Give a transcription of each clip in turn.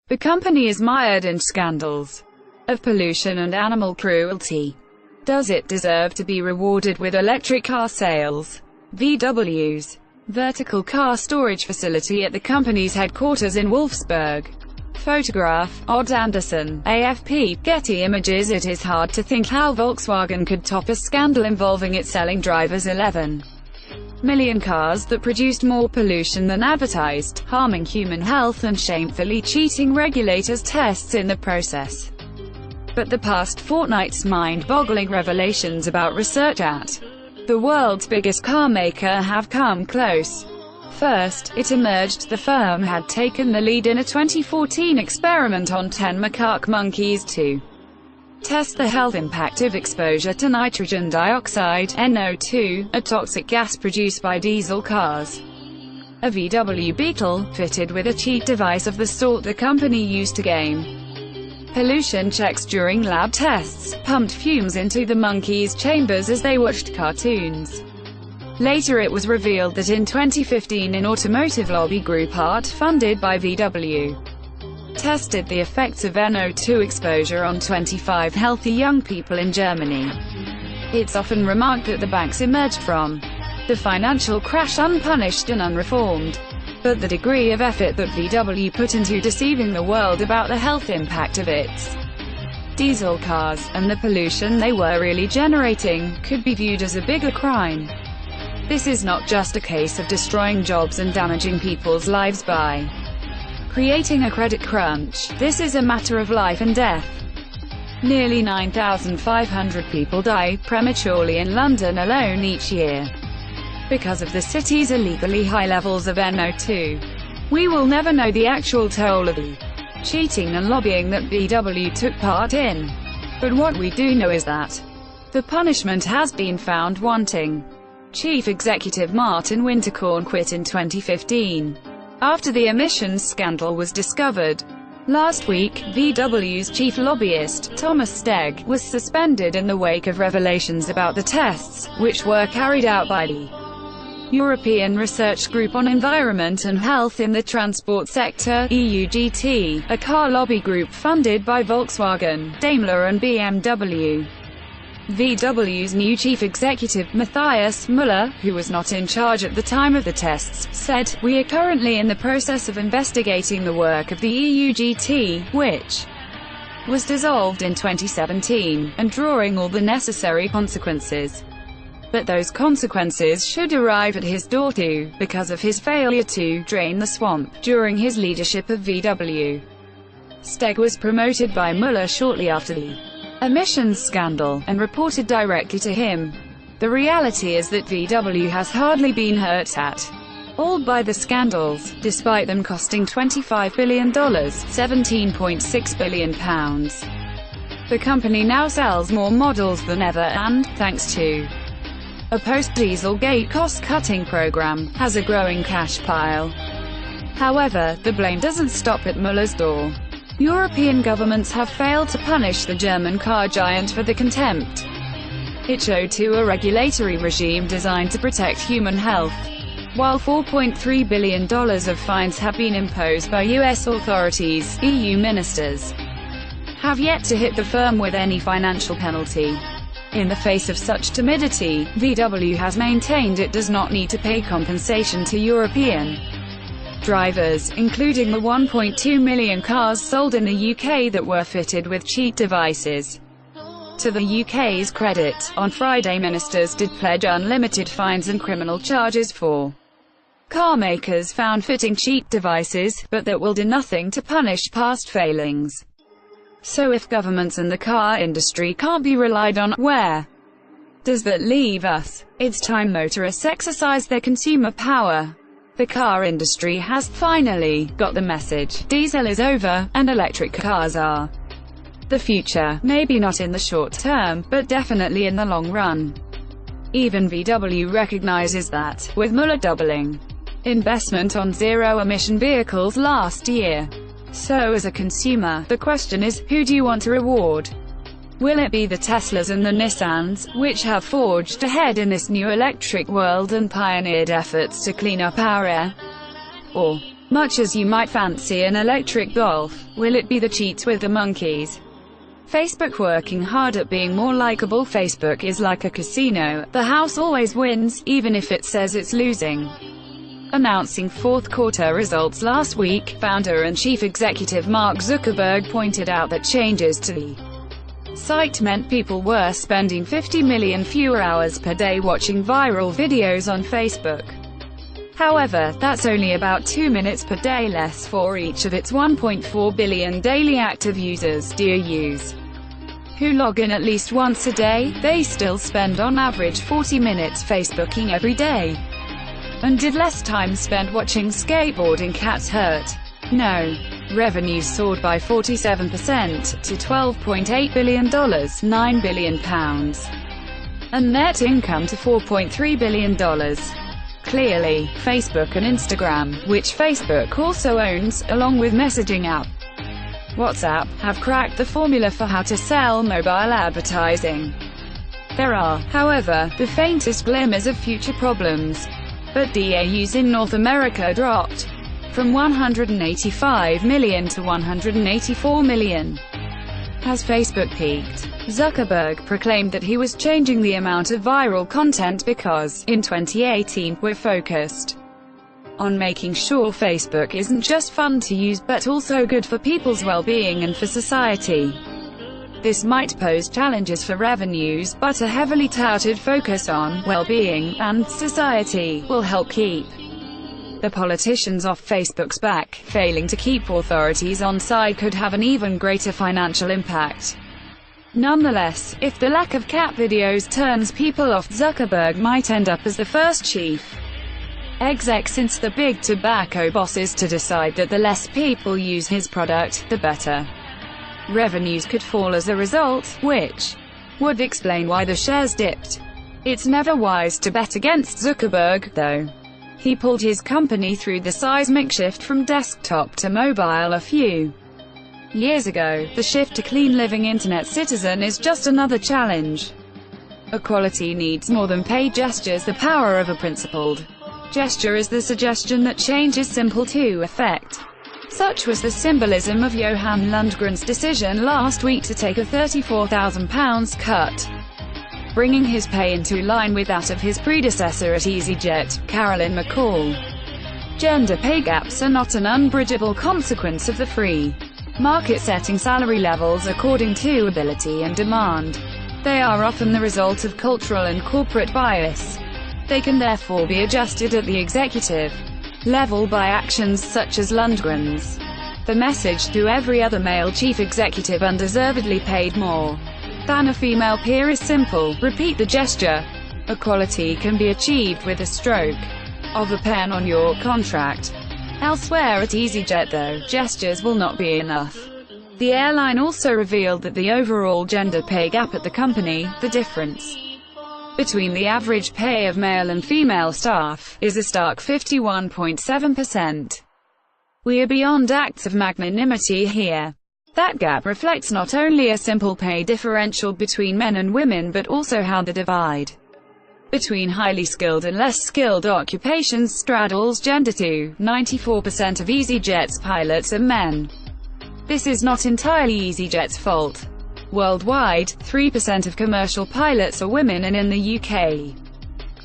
The company is mired in scandals of pollution and animal cruelty. Does it deserve to be rewarded with electric car sales? VW's vertical car storage facility at the company's headquarters in Wolfsburg. Photograph, Odd Anderson, AFP, Getty Images. It is hard to think how Volkswagen could top a scandal involving it selling drivers 11 million cars that produced more pollution than advertised, harming human health and shamefully cheating regulators' tests in the process. But the past fortnight's mind-boggling revelations about research at the world's biggest car maker have come close. First, it emerged the firm had taken the lead in a 2014 experiment on 10 macaque monkeys to test the health impact of exposure to nitrogen dioxide, NO2, a toxic gas produced by diesel cars. A VW Beetle, fitted with a cheat device of the sort the company used to gain pollution checks during lab tests, pumped fumes into the monkeys' chambers as they watched cartoons. Later it was revealed that in 2015 an automotive lobby group funded by VW tested the effects of NO2 exposure on 25 healthy young people in Germany. It's often remarked that the banks emerged from the financial crash unpunished and unreformed. But the degree of effort that VW put into deceiving the world about the health impact of its diesel cars, and the pollution they were really generating, could be viewed as a bigger crime. This is not just a case of destroying jobs and damaging people's lives by creating a credit crunch. This is a matter of life and death. Nearly 9,500 people die prematurely in London alone each year because of the city's illegally high levels of NO2. We will never know the actual toll of the cheating and lobbying that VW took part in. But what we do know is that the punishment has been found wanting. Chief Executive Martin Winterkorn quit in 2015 after the emissions scandal was discovered. Last week, VW's chief lobbyist, Thomas Steg, was suspended in the wake of revelations about the tests, which were carried out by the European Research Group on Environment and Health in the Transport Sector, EUGT, a car lobby group funded by Volkswagen, Daimler and BMW. VW's new chief executive, Matthias Müller, who was not in charge at the time of the tests, said, "We are currently in the process of investigating the work of the EUGT, which was dissolved in 2017, and drawing all the necessary consequences. But those consequences should arrive at his door too, because of his failure to drain the swamp during his leadership of VW." Steg was promoted by Müller shortly after the emissions scandal, and reported directly to him. The reality is that VW has hardly been hurt at all by the scandals, despite them costing $25 billion, £17.6 billion. The company now sells more models than ever and, thanks to a post-Dieselgate cost-cutting program, has a growing cash pile. However, the blame doesn't stop at Müller's door. European governments have failed to punish the German car giant for the contempt it showed to a regulatory regime designed to protect human health, while $4.3 billion of fines have been imposed by US authorities. EU ministers have yet to hit the firm with any financial penalty. In the face of such timidity, VW has maintained it does not need to pay compensation to European drivers, including the 1.2 million cars sold in the UK that were fitted with cheat devices. To the UK's credit, on Friday ministers did pledge unlimited fines and criminal charges for car makers found fitting cheat devices, but that will do nothing to punish past failings. So if governments and the car industry can't be relied on, where does that leave us? It's time motorists exercise their consumer power. The car industry has finally got the message. Diesel is over, and electric cars are the future, maybe not in the short term, but definitely in the long run. Even VW recognizes that, with Müller doubling investment on zero-emission vehicles last year. So as a consumer, the question is, who do you want to reward? Will it be the Teslas and the Nissans, which have forged ahead in this new electric world and pioneered efforts to clean up our air? Or Much as you might fancy an electric golf, will it be the cheats with the monkeys? Facebook working hard at being more likable. Facebook is like a casino. The house always wins, even if it says it's losing. Announcing fourth quarter results last week, founder and chief executive Mark Zuckerberg pointed out that changes to the site meant people were spending 50 million fewer hours per day watching viral videos on Facebook. However, that's only about 2 minutes per day less for each of its 1.4 billion daily active users, DAUs, who log in at least once a day. They still spend on average 40 minutes Facebooking every day, and did less time spent watching skateboarding cats hurt. No. Revenues soared by 47% to $12.8 billion, £9 billion, and net income to $4.3 billion. Clearly, Facebook and Instagram, which Facebook also owns, along with messaging app WhatsApp, have cracked the formula for how to sell mobile advertising. There are, however, the faintest glimmers of future problems. But DAUs in North America dropped from 185 million to 184 million. Has Facebook peaked? Zuckerberg proclaimed that he was changing the amount of viral content because, in 2018, we're focused on making sure Facebook isn't just fun to use but also good for people's well-being and for society. This might pose challenges for revenues, but a heavily touted focus on well-being and society will help keep the politicians off Facebook's back. Failing to keep authorities on side could have an even greater financial impact. Nonetheless, if the lack of cat videos turns people off, Zuckerberg might end up as the first chief exec since the big tobacco bosses to decide that the less people use his product, the better. Revenues could fall as a result, which would explain why the shares dipped. It's never wise to bet against Zuckerberg, though. He pulled his company through the seismic shift from desktop to mobile a few years ago. The shift to clean living internet citizen is just another challenge. Equality needs more than paid gestures. The power of a principled gesture is the suggestion that change is simple to effect. Such was the symbolism of Johan Lundgren's decision last week to take a £34,000 cut, bringing his pay into line with that of his predecessor at EasyJet, Carolyn McCall. Gender pay gaps are not an unbridgeable consequence of the free market setting salary levels according to ability and demand. They are often the result of cultural and corporate bias. They can therefore be adjusted at the executive level by actions such as Lundgren's. The message to every other male chief executive undeservedly paid more than a female peer is simple: repeat the gesture. Equality can be achieved with a stroke of a pen on your contract. Elsewhere at EasyJet, though, gestures will not be enough. The airline also revealed that the overall gender pay gap at the company, the difference between the average pay of male and female staff, is a stark 51.7%. We are beyond acts of magnanimity here. That gap reflects not only a simple pay differential between men and women but also how the divide between highly skilled and less skilled occupations straddles gender too. 94% of EasyJet's pilots are men. This is not entirely EasyJet's fault. Worldwide, 3% of commercial pilots are women, and in the UK,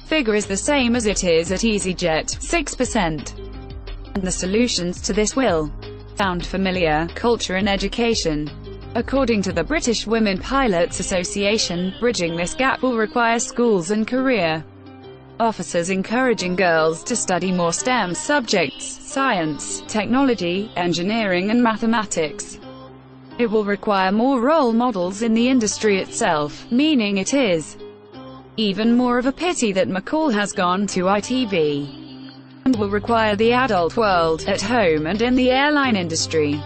figure is the same as it is at EasyJet, 6%. And the solutions to this will sound familiar: culture and education. According to the British Women Pilots Association, bridging this gap will require schools and career officers encouraging girls to study more STEM subjects: science, technology, engineering and mathematics. It will require more role models in the industry itself, meaning it is even more of a pity that McCall has gone to ITV, and will require the adult world, at home and in the airline industry,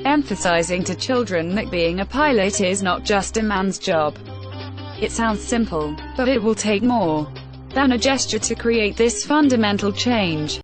emphasizing to children that being a pilot is not just a man's job. It sounds simple, but it will take more than a gesture to create this fundamental change.